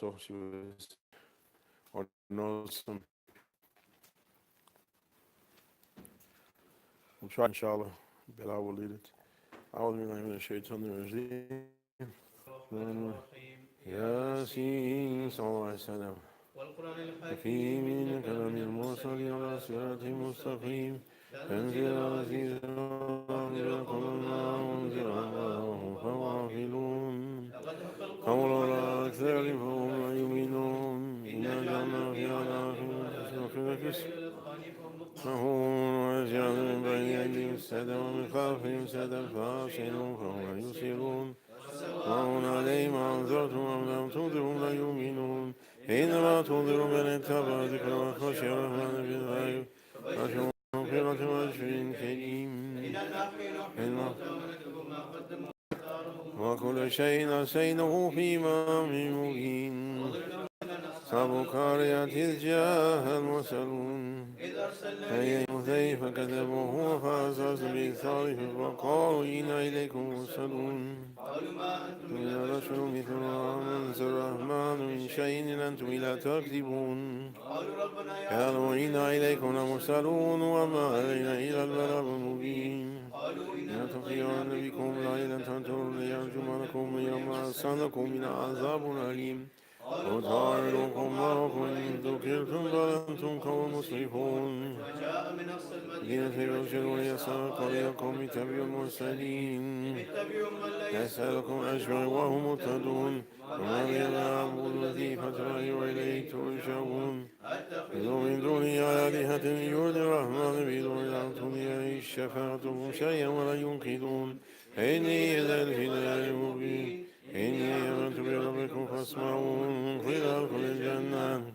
also she was or knows some. We'll try inshallah. Bilal will lead it. أعوذ بالله من الشيطان الرجيم. ياسين صلى الله عليه وسلم الحكيم إنك لمن المرسلين على صراط مستقيم تنزيل العزيز الرحيم الله أنزل الله فهم غافلون قول أكثر فهم لا يؤمنون إنا جعلنا في أعناقهم فهم ويجعل من بين أيديهم سدا ومن خلفهم سدا فأبصروا فهم لا يبصرون وهم عليهم أنذرتم أم لم تنذرهم لا يؤمنون إنما تنذر من اتبع ذكر وخشي الرحمن بالغيب فبشرهم مغفرة وأجر كريم وكل شيء نسيناه في إمام مبين سبكاريات إذ جاءها المرسلون أي مثي فكذبوه فأساس بإثاره وقالوا إنا إليكم مرسلون إن رسل مثل ما أنزل الرحمن من شيء إن أنتم إلا تكذبون قالوا إنا إليكم لمرسلون وما علينا إلا البلاغ المبين لا تطيعن بكم ليلا تنتظروا ليرجمنكم يوم أرسلكم من عذاب أليم وتعالوكم معكم إن ذكرتم بل أنتم قوم مسرفون الذين تبشرون يسأل قريكم اتبعوا المرسلين يسألكم أجرا وهم مهتدون وما لي لا أعبد الذي فترى وإليه ترجعون إذ من دونه آلهة يرد الرحمن بدون أن تغني شفاعتهم شيئا ولا ينقذون إني إذا في ضلال مبين إني آمنت بربكم فاسمعون قيل ادخل الجنة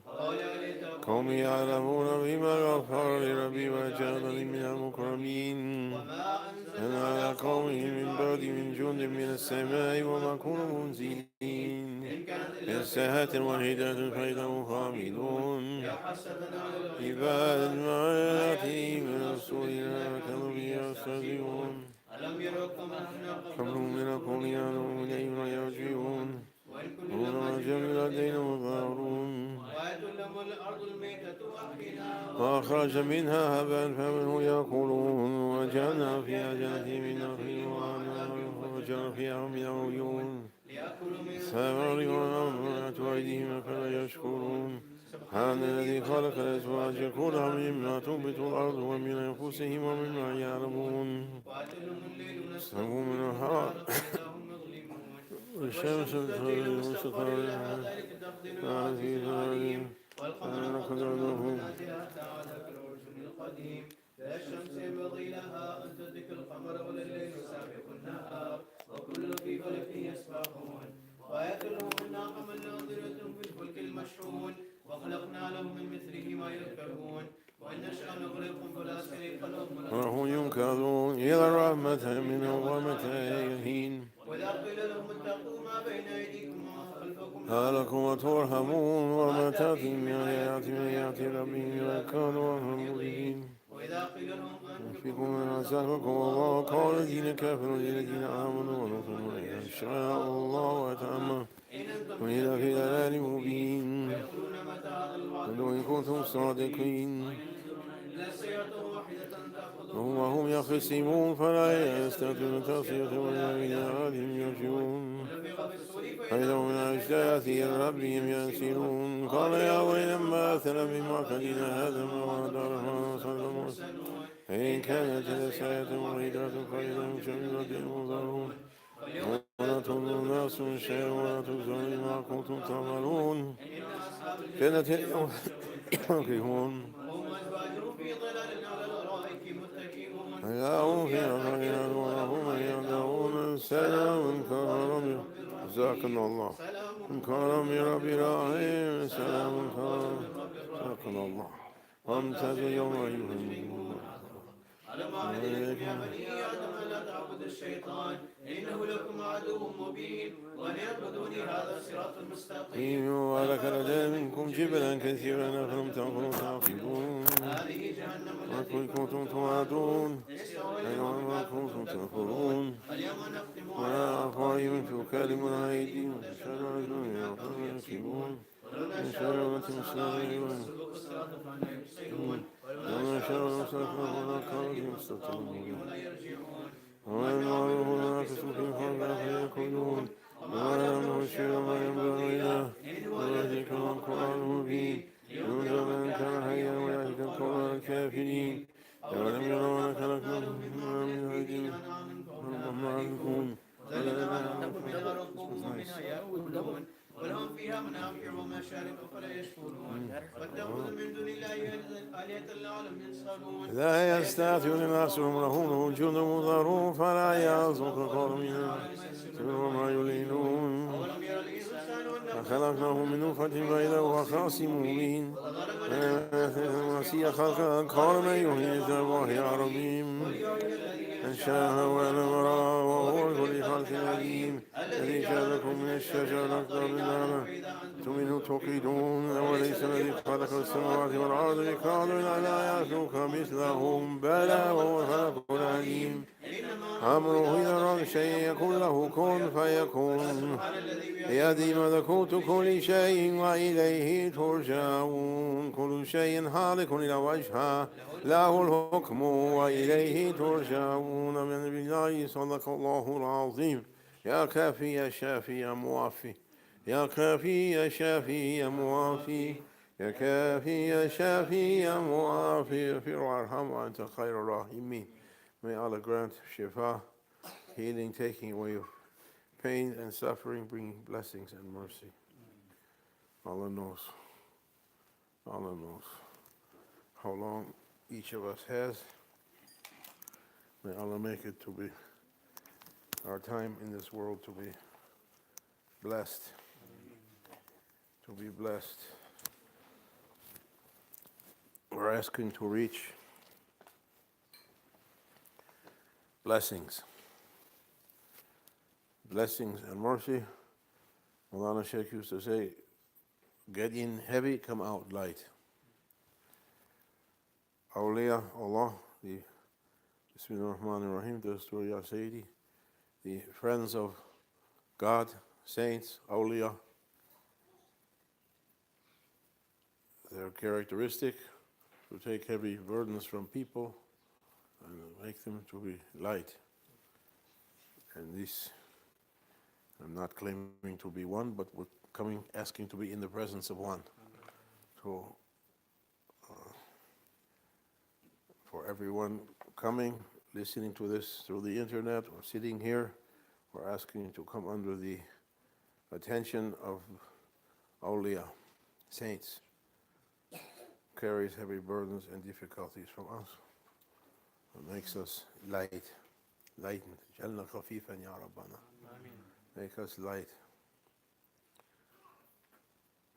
قوم يعلمون بما غفر لربي وجعلني من المكرمين أنا على قومه من بعد من جند من السماء وما كنا منزلين إن ساهت واحدة فإذا هم خامدون عباد معاتي من رسولنا كانوا به يستهزئون حملوا من القول يعلمون إليهم يرجعون وما جميل لدينا مظاهرون وأخرج منها هبا فمنه يأكلون وجعلنا فيها جنة من نخيل وأعناب وفجر فيها من عيون ثمر وأمرة أيديهم فلا يشكرون سبحان الذي خلق الأزواج كلها مما تنبت الأرض ومن أنفسهم ومما يعلمون سموا من الهواء والشمس والمستقر عزيز عليم أنا قدرناه لا الشمس ينبغي لها أن تدرك القمر ولا الليل سابق النهار وكل في فلك يسبحون وآية لهم أنا حملنا ضرة في الفلك المشحون وخلقنا لهم من مثله ما يركبون وإن نشأ نغرقهم فلا صريخ لهم وهم ينكرون إلى الرحمة منه ومتى يهين وإذا قيل لهم اتقوا ما بين أيديكم وما خلفكم لعلكم ترحمون وما تأتي من آيات ربهم وكانوا عنها مؤمنين وإذا قيل لهم أنفقوا مما رزقكم الله قال الذين كفروا للذين آمنوا ونصروا إن شاء الله وتعالى وإذا في ضلال مبين قالوا إن كنتم صادقين وهم يخصمون فلا يستطيعون تصفية ولا إلى أهلهم يرجعون فإذا من أجداث ربهم ينسلون قال يا ويل ما أثر بمعقدنا هذا ما وعد الرحمن صلى الله عليه وسلم فإن كانت لساعة واحدة فإذا هم شملة منظرون ولا تظن ناس شيئا ولا تجزون ما كنتم تعملون جنة يوقفون فإذا هم فيها خالدون وهم يدعون سلام كرم جزاكنا الله كرم رب العالمين سلام كرم جزاكنا الله وامتاز يوم أيها وإليكم يا بني آدم لا تعبدوا الشيطان إنه لكم عدو مبين وأن يعبدوني هذا صراط مستقيم. ولقد جاء منكم جبلا كثيرا أفلم تكونوا تعقلون هذه جهنم التي وقل كنتم توعدون أيها ما كنتم تكفرون اليوم نختم وعلى أفواههم تكلمنا أيديهم أشهد أن لا إله إلا الله يكسبون ولولا من شاء شر لمسنا عليهم مسلمين فسلوك الصراط فأنا يبصرون ومن ولولا شر شاء لمسخناهم على مسلمين مكانهم قال فاستطاعوا ولا يرجعون. ومن يعرض ناقص في خلقه فيقولون وما لم نبشر ما ينبغي له ويهديك القرآن المبين ينذر من كان حيا ويهديك القرآن الكافرين أولم يروا أنك خلقنا من أيديهم والمعركون منها يأكلون ولهم فيها منافع ومشارب فلا يشكرون واتخذوا من دون الله آلهة لعلهم ينصرون. لا يستأذن الناس لهم جند مضرون فلا يعزك قوم وما يلينون أولم ير الإنسان فخلقناه من نطفة فإذا هو خاصم مبين وسيء خلقا قال من يحيي الأرواح يا ربيم أنشاها ونورا وهو بكل خلق عليم الذي جعلكم من الشجر الأخضر نارا أنتم منه توقدون وليس الذي خلق السماوات والأرض بقادر على أن يخلق مثلهم بلى وهو الخلق العليم أمره إذا أراد شيء يكون له كن فيكون بيده ملكوت كل شيء وإليه ترجعون كل شيء هالك إلى وجهه له الحكم وإليه ترجعون. من بالله صدق الله العظيم. يا كافي يا شافي يا موافي يا كافي يا شافي يا موافي يا كافي يا شافي يا موافي اغفر وارحم وأنت خير الراحمين. May Allah grant shifa, healing, taking away of pain and suffering, bringing blessings and mercy. Allah knows how long each of us has. May Allah make it to be our time in this world to be blessed. To be blessed. We're asking to reach blessings. Blessings and mercy. Maulana Shaykh used to say, get in heavy, come out light. Awliya Allah, the Bismillah ar-Rahman ar-Rahim, the story Ya Sayyidi, the friends of God, saints, awliya, their characteristic to take heavy burdens from people and make them to be light. And this, I'm not claiming to be one, but we're coming, asking to be in the presence of one. So, for everyone coming, listening to this through the internet or sitting here, we're asking to come under the attention of awliya, saints, carries heavy burdens and difficulties from us. It makes us lightened. Jalna khafifan ya Rabbana. Make us light.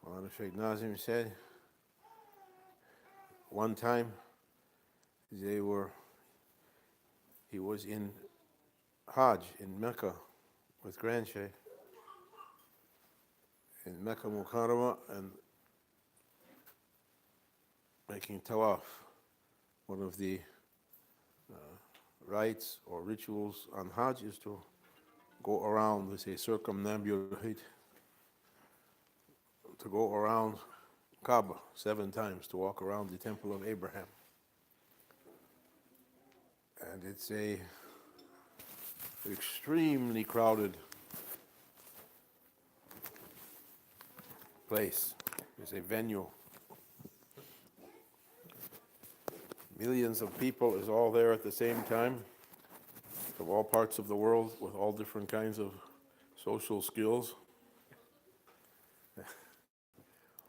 Maulana Shaykh Nazim said, one time he was in Hajj in Mecca with Grand Shaykh in Mecca Mukarramah and making tawaf. One of the rites or rituals on Hajj is to go around, they say circumambulate, to go around Kaaba 7 times, to walk around the temple of Abraham. And it's a extremely crowded place. It's a venue. Millions of people is all there at the same time, from all parts of the world, with all different kinds of social skills,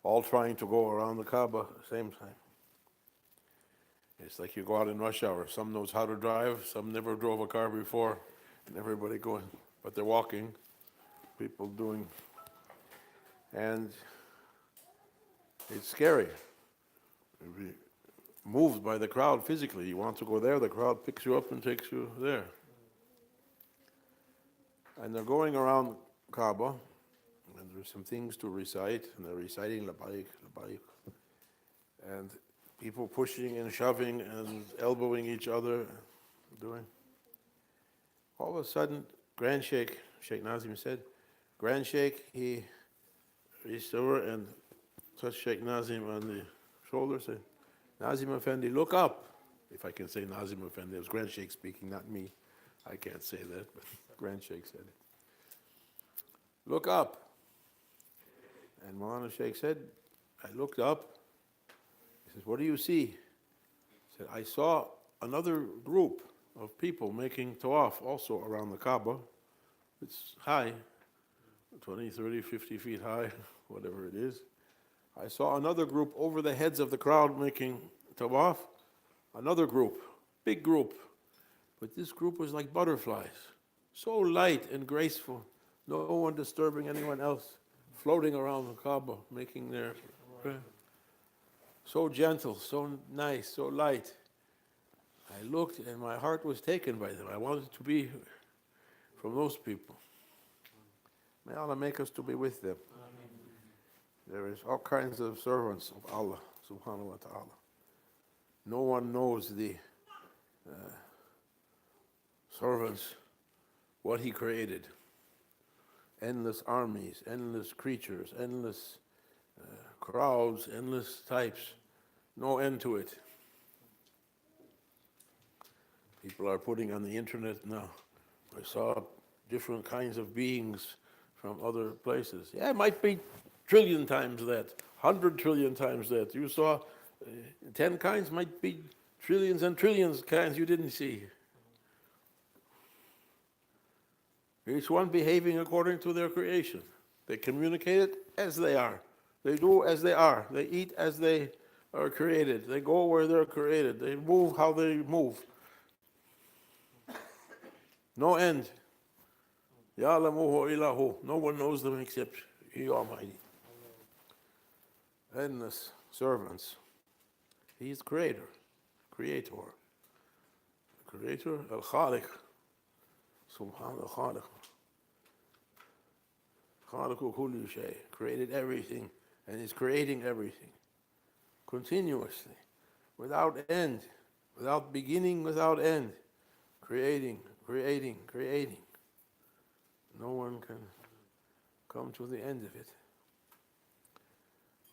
all trying to go around the Kaaba at the same time. It's like you go out in rush hour. Some knows how to drive, some never drove a car before, and everybody going, but they're walking, people doing, and it's scary. moved by the crowd physically. You want to go there, the crowd picks you up and takes you there. And they're going around Kaaba, and there's some things to recite, and they're reciting Labbaik, Labbaik. And people pushing and shoving and elbowing each other, doing. All of a sudden, Grand Sheikh Nazim said, Grand Sheikh, he reached over and touched Sheikh Nazim on the shoulder, said, Nazim Effendi, look up. If I can say Nazim Effendi, it was Grand Sheikh speaking, not me. I can't say that, but Grand Sheikh said it. Look up. And Maulana Sheikh said, I looked up. He says, what do you see? He said, I saw another group of people making tawaf also around the Kaaba. It's high, 20, 30, 50 feet high, whatever it is. I saw another group over the heads of the crowd making tawaf. Another group, big group. But this group was like butterflies, so light and graceful, no one disturbing anyone else, floating around the Kaaba, making their prayer. So gentle, so nice, so light. I looked and my heart was taken by them. I wanted to be from those people. May Allah make us to be with them. There is all kinds of servants of Allah, subhanahu wa ta'ala. No one knows the servants, what He created. Endless armies, endless creatures, endless crowds, endless types. No end to it. People are putting on the internet now. I saw different kinds of beings from other places. Yeah, it might be trillion times that, 100 trillion times that. You saw 10 kinds, might be trillions and trillions kinds you didn't see. Each one behaving according to their creation. They communicate it as they are. They do as they are. They eat as they are created. They go where they're created. They move how they move. No end. Ya'lamuhu illahu. No one knows them except He Almighty. Endless servants. He is creator. Creator. Creator, al-Khaliq. Subhanallah, Khaliq. Khaliqu kulli shay. Created everything and is creating everything. Continuously. Without end. Without beginning, without end. Creating, creating, creating. No one can come to the end of it.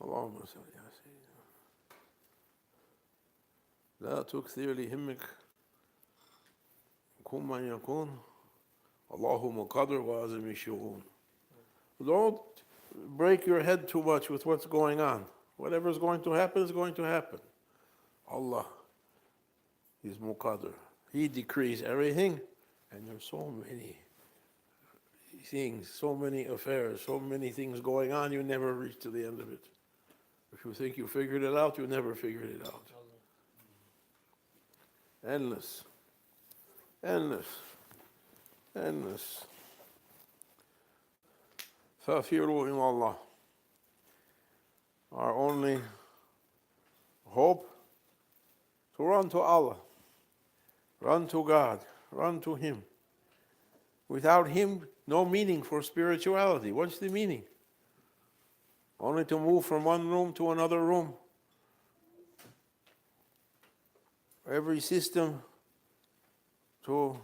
Allahumma salli ala sayyidina. لا تكثر لهمك كن من يكون اللهم قدر وعظم الشؤون. Don't break your head too much with what's going on. Whatever is going to happen is going to happen. Allah is Muqadr. He decrees everything, and there's so many things, so many affairs, so many things going on, you never reach to the end of it. If you think you figured it out, you never figured it out. Endless. Endless. Endless. فَفِرُوا إِلَى Allah. Our only hope, to run to Allah. Run to God. Run to Him. Without Him, no meaning for spirituality. What's the meaning? Only to move from one room to another room. Every system to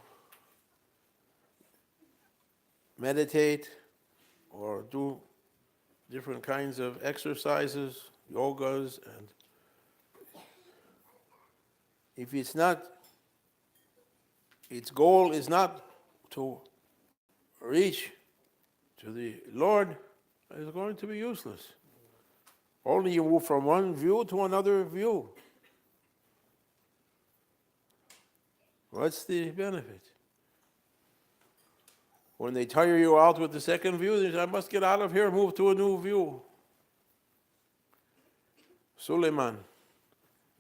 meditate or do different kinds of exercises, yogas, and if it's not, its goal is not to reach to the Lord, it's going to be useless. Only you move from one view to another view. What's the benefit? When they tire you out with the second view, they say, I must get out of here, move to a new view. Suleiman,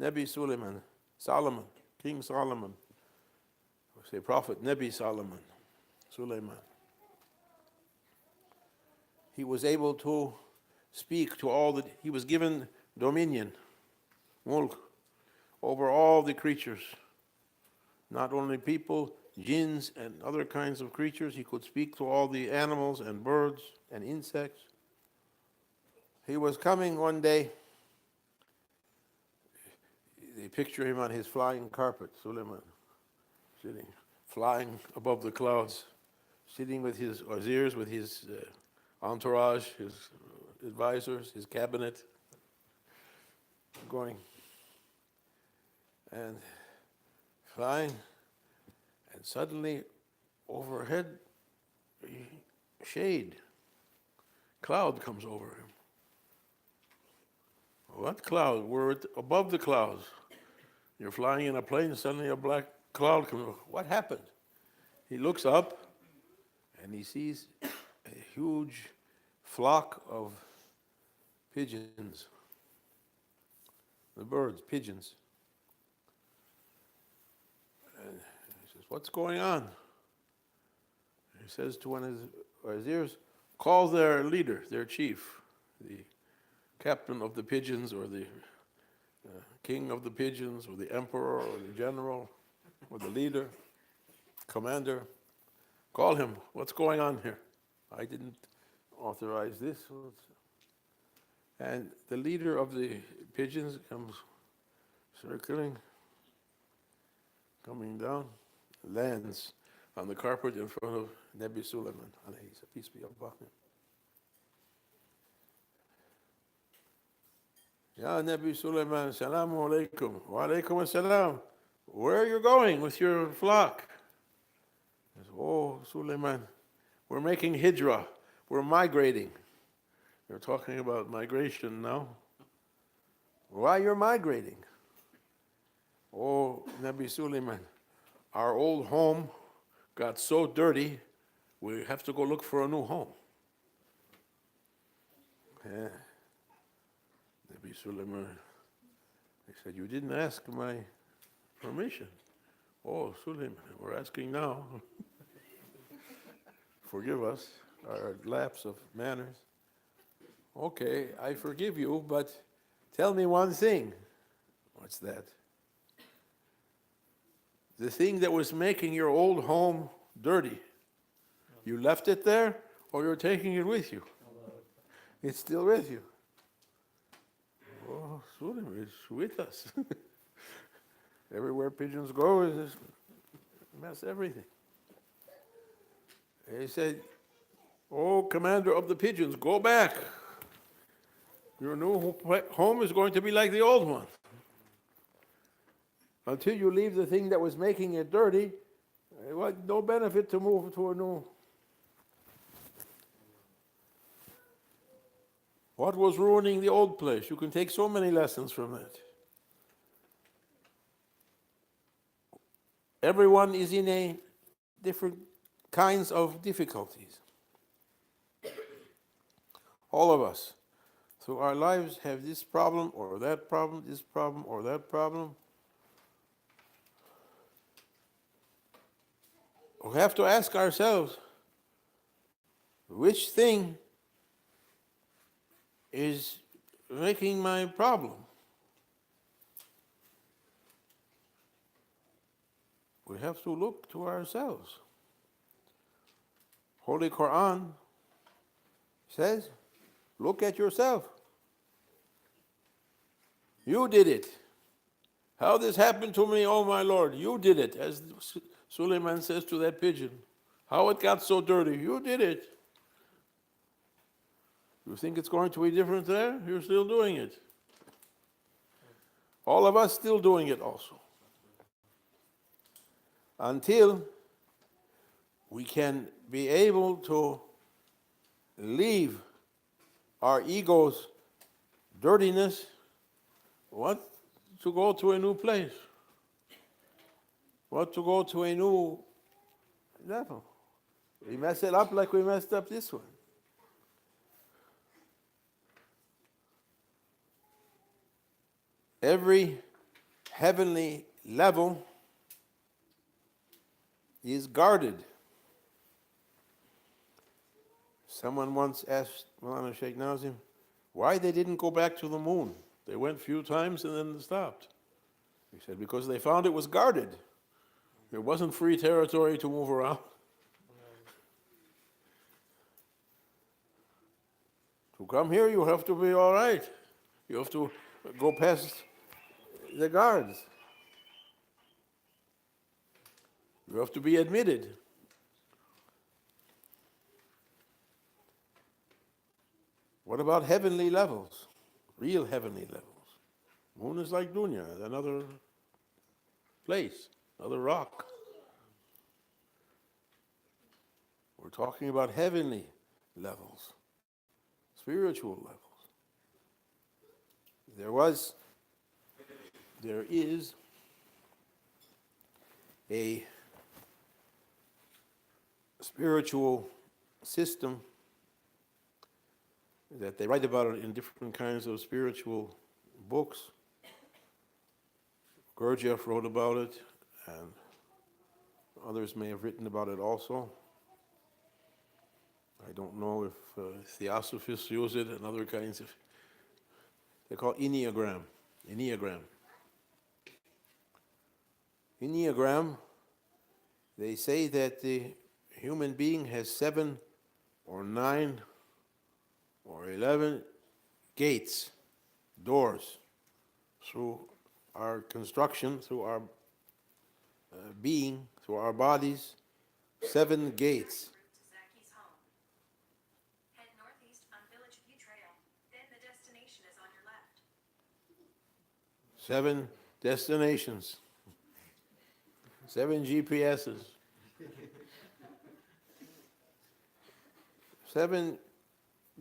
Nabi Suleiman, Solomon, King Solomon. I say Prophet Nabi Solomon, Suleiman. He was able to speak to all that, he was given dominion, mulk, over all the creatures, not only people, jinns, and other kinds of creatures. He could speak to all the animals and birds and insects. He was coming one day. They picture him on his flying carpet, Suleiman, sitting, flying above the clouds, sitting with his wazirs, with his entourage, his advisors, his cabinet, going and flying, and suddenly overhead, shade, cloud comes over him. What cloud? We're above the clouds. You're flying in a plane, suddenly a black cloud comes over. What happened? He looks up and he sees a huge flock of pigeons. The birds, pigeons. And he says, what's going on? He says to one of his wazirs, call their leader, their chief, the captain of the pigeons, or the king of the pigeons, or the emperor, or the general, or the leader, commander. Call him. What's going on here? I didn't authorize this. And the leader of the pigeons comes circling, coming down, lands on the carpet in front of Nabi Sulaiman, peace be upon him. Ya Nabi Sulaiman, salamu alaikum. Wa alaikum assalam. Where are you going with your flock? He says, oh, Sulaiman, we're making hijrah. We're migrating. You're talking about migration now. Why you're migrating? Oh, Nabi Sulaiman, our old home got so dirty, we have to go look for a new home. Yeah. Nabi Sulaiman, he said, you didn't ask my permission. Oh, Sulaiman, we're asking now. Forgive us, our lapse of manners. Okay, I forgive you, but tell me one thing. What's that? The thing that was making your old home dirty, you left it there, or you're taking it with you? It's still with you. Oh, Sulaiman, it's with us. Everywhere pigeons go, it just mess everything. He said, oh, commander of the pigeons, go back. Your new home is going to be like the old one. Until you leave the thing that was making it dirty, it was no benefit to move to a new. What was ruining the old place? You can take so many lessons from that. Everyone is in a different kinds of difficulties. All of us. So our lives have this problem or that problem, this problem or that problem. We have to ask ourselves, which thing is making my problem? We have to look to ourselves. Holy Quran says, look at yourself. You did it. How this happened to me, oh my Lord? You did it, as Suleiman says to that pigeon. How it got so dirty? You did it. You think it's going to be different there? You're still doing it. All of us still doing it also. Until we can be able to leave our ego's dirtiness, what? To go to a new place. What? To go to a new level. We mess it up like we messed up this one. Every heavenly level is guarded. Someone once asked Maulana Shaykh Nazim why they didn't go back to the moon. They went a few times and then stopped. He said, because they found it was guarded. There wasn't free territory to move around. To come here, you have to be all right. You have to go past the guards. You have to be admitted. What about heavenly levels? Real heavenly levels. Moon is like dunya, another place, another rock. We're talking about heavenly levels, spiritual levels. There is a spiritual system that they write about it in different kinds of spiritual books. Gurdjieff wrote about it, and others may have written about it also. I don't know if theosophists use it and other kinds of. They call it Enneagram. Enneagram, they say that the human being has 7 or 9 or 11 gates, doors, through our construction, through our being, through our bodies, 7 gates. 7 destinations, 7 GPSs, 7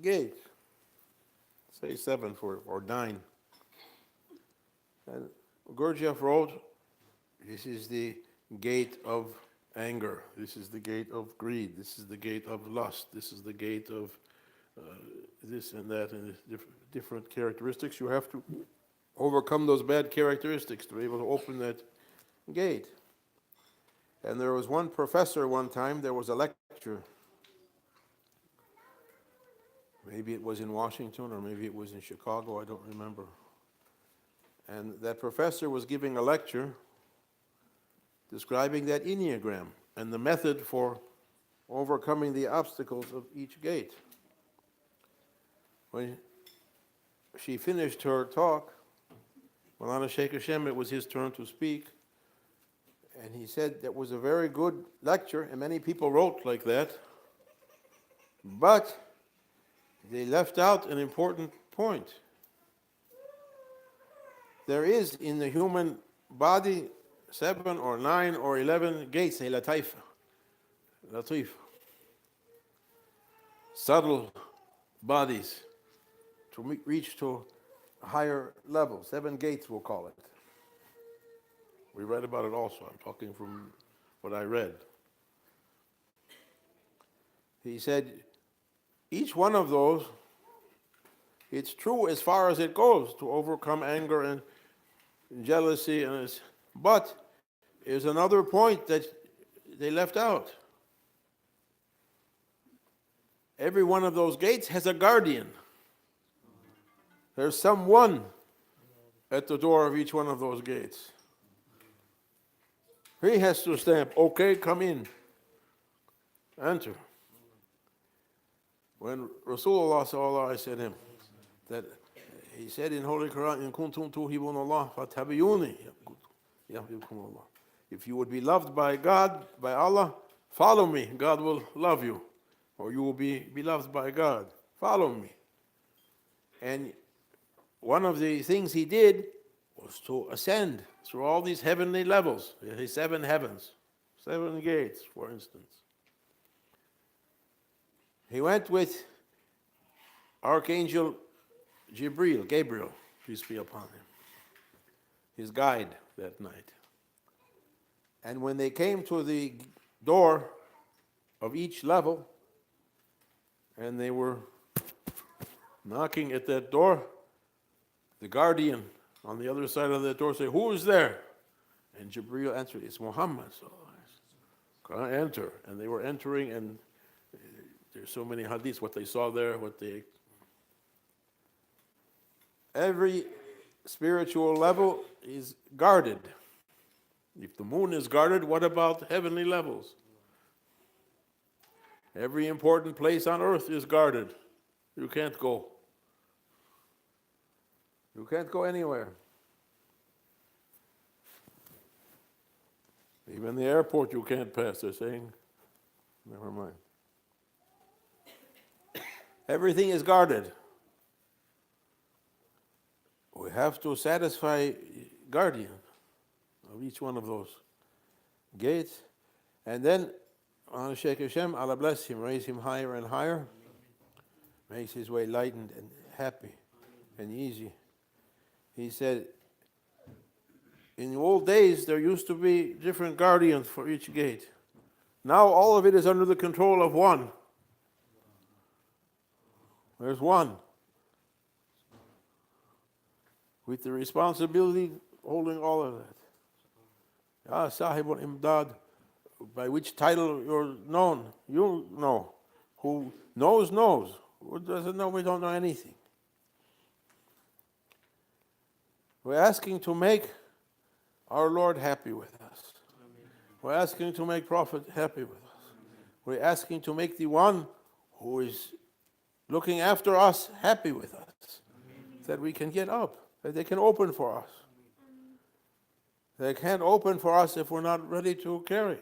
gates. Say 7 or 9. And Gurdjieff wrote, this is the gate of anger, this is the gate of greed, this is the gate of lust, this is the gate of this and that, and different characteristics. You have to overcome those bad characteristics to be able to open that gate. And there was one professor one time, there was a lecture. Maybe it was in Washington or maybe it was in Chicago, I don't remember. And that professor was giving a lecture describing that Enneagram and the method for overcoming the obstacles of each gate. When she finished her talk, Maulana Shaykh Hashem, it was his turn to speak, and he said that was a very good lecture, and many people wrote like that, but they left out an important point. There is in the human body 7 or 9 or 11 gates, latif, subtle bodies to reach to a higher level. 7 gates, we'll call it. We read about it also. I'm talking from what I read. He said, each one of those, it's true as far as it goes to overcome anger and jealousy, but there's another point that they left out. Every one of those gates has a guardian. There's someone at the door of each one of those gates. He has to stamp, okay, come in, enter. When Rasulullah sallallahu alaihi wasallam that he said in Holy Quran, "In kuntum tuhibun Allah, fatabiyuni." If you would be loved by God, by Allah, follow me. God will love you, or you will be beloved by God. Follow me. And one of the things he did was to ascend through all these heavenly levels, the 7 heavens, 7 gates, for instance. He went with Archangel Gabriel, peace be upon him, his guide that night. And when they came to the door of each level, and they were knocking at that door, the guardian on the other side of the door said, "Who is there?" And Jibreel answered, "It's Muhammad." So enter. And they were entering, and there's so many hadiths, what they saw there, every spiritual level is guarded. If the moon is guarded, what about heavenly levels? Every important place on earth is guarded. You can't go. You can't go anywhere. Even the airport you can't pass, they're saying. Never mind. Everything is guarded. We have to satisfy guardian of each one of those gates. And then, Shaykh Hashem, Allah bless him, raise him higher and higher, makes his way lightened and happy and easy. He said, in the old days, there used to be different guardians for each gate. Now all of it is under the control of one. There's one, with the responsibility holding all of that. Ya Sahib al-Imdad, by which title you're known, you know. Who knows, knows. Who doesn't know, we don't know anything. We're asking to make our Lord happy with us. We're asking to make Prophet happy with us. We're asking to make the one who is looking after us happy with us. That we can get up, that they can open for us. They can't open for us if we're not ready to carry.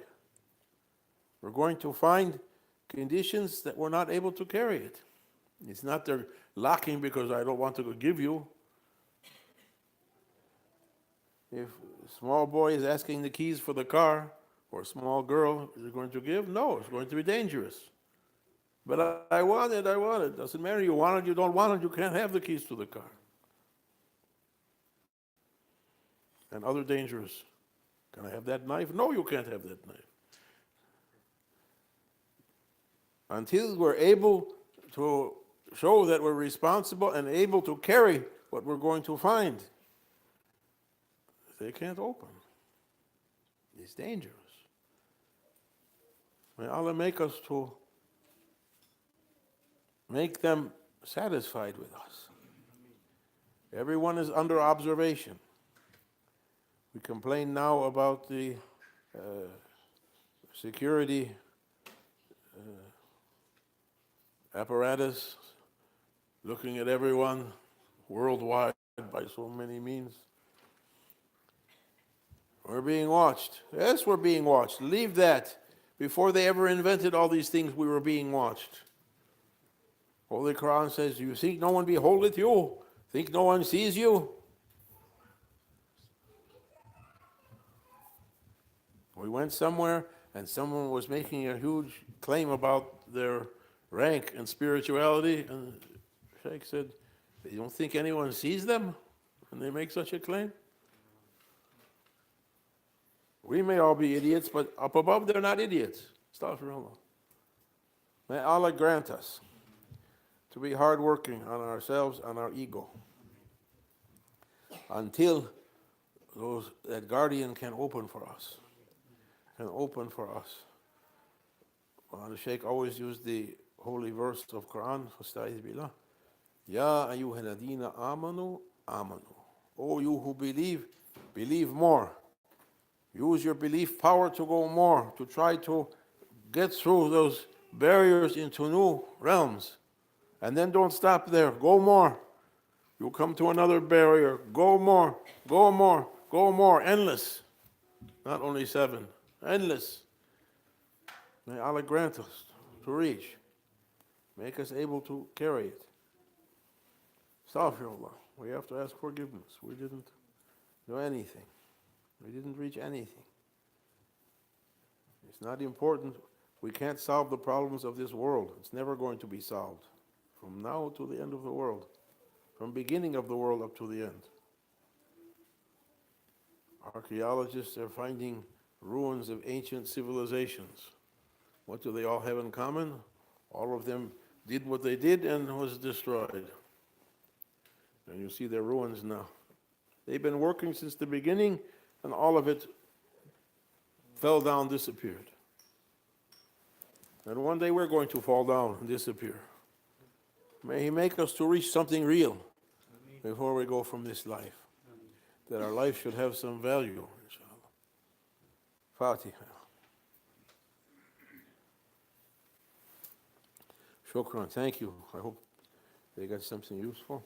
We're going to find conditions that we're not able to carry it. It's not they're locking because I don't want to give you. If a small boy is asking the keys for the car, or a small girl, is it going to give? No, it's going to be dangerous. But I want it. Doesn't matter, you want it, you don't want it, you can't have the keys to the car. And other dangerous. Can I have that knife? No, you can't have that knife. Until we're able to show that we're responsible and able to carry what we're going to find, they can't open. It's dangerous. May Allah make us to make them satisfied with us. Everyone is under observation. We complain now about the security apparatus looking at everyone worldwide by so many means. We're being watched. Yes, we're being watched. Leave that. Before they ever invented all these things, we were being watched. Holy Quran says, you think no one beholdeth you? Think no one sees you? We went somewhere and someone was making a huge claim about their rank and spirituality, and Shaykh said, you don't think anyone sees them when they make such a claim? We may all be idiots, but up above they're not idiots. Astaghfirullah. May Allah grant us to be hardworking on ourselves, on our ego, until that guardian can open for us. Can open for us. The Shaykh always used the holy verse of Quran, Fastaiz billah. Ya ayyuhalladhina amanu, amanu. Oh, you who believe, believe more. Use your belief power to go more, to try to get through those barriers into new realms. And then don't stop there. Go more. You come to another barrier. Go more. Go more. Go more. Endless. Not only 7. Endless. May Allah grant us to reach. Make us able to carry it. Astaghfirullah. We have to ask forgiveness. We didn't do anything. We didn't reach anything. It's not important. We can't solve the problems of this world. It's never going to be solved. From now to the end of the world. From beginning of the world up to the end. Archaeologists are finding ruins of ancient civilizations. What do they all have in common? All of them did what they did and was destroyed. And you see their ruins now. They've been working since the beginning, and all of it fell down, disappeared. And one day we're going to fall down and disappear. May He make us to reach something real before we go from this life. that our life should have some value, inshallah. Fatiha. Shukran, thank you. I hope they got something useful.